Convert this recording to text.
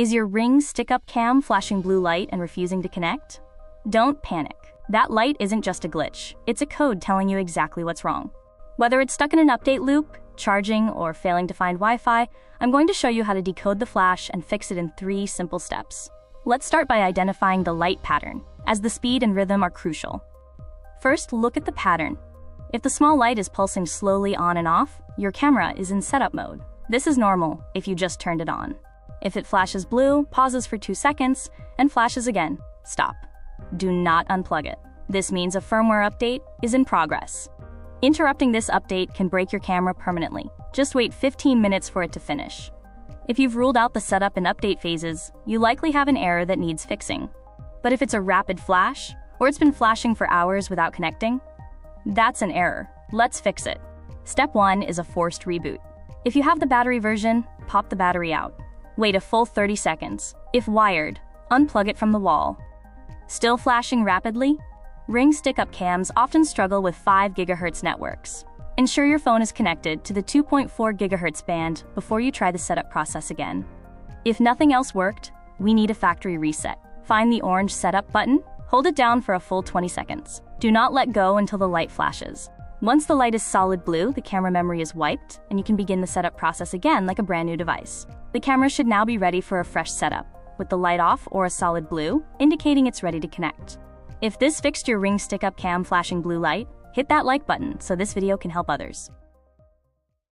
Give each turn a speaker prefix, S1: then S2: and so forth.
S1: Is your Ring stick-up cam flashing blue light and refusing to connect? Don't panic. That light isn't just a glitch. It's a code telling you exactly what's wrong. Whether it's stuck in an update loop, charging, or failing to find Wi-Fi, I'm going to show you how to decode the flash and fix it in 3 simple steps. Let's start by identifying the light pattern, as the speed and rhythm are crucial. First, look at the pattern. If the small light is pulsing slowly on and off, your camera is in setup mode. This is normal if you just turned it on. If it flashes blue, pauses for 2 seconds, and flashes again, stop. Do not unplug it. This means a firmware update is in progress. Interrupting this update can break your camera permanently. Just wait 15 minutes for it to finish. If you've ruled out the setup and update phases, you likely have an error that needs fixing. But if it's a rapid flash, or it's been flashing for hours without connecting, that's an error. Let's fix it. Step 1 is a forced reboot. If you have the battery version, pop the battery out. Wait a full 30 seconds. If wired, unplug it from the wall. Still flashing rapidly? Ring stick-up cams often struggle with 5 GHz networks. Ensure your phone is connected to the 2.4 GHz band before you try the setup process again. If nothing else worked, we need a factory reset. Find the orange setup button, hold it down for a full 20 seconds. Do not let go until the light flashes. Once the light is solid blue, the camera memory is wiped, and you can begin the setup process again like a brand new device. The camera should now be ready for a fresh setup, with the light off or a solid blue, indicating it's ready to connect. If this fixed your Ring stick-up cam flashing blue light, hit that like button so this video can help others.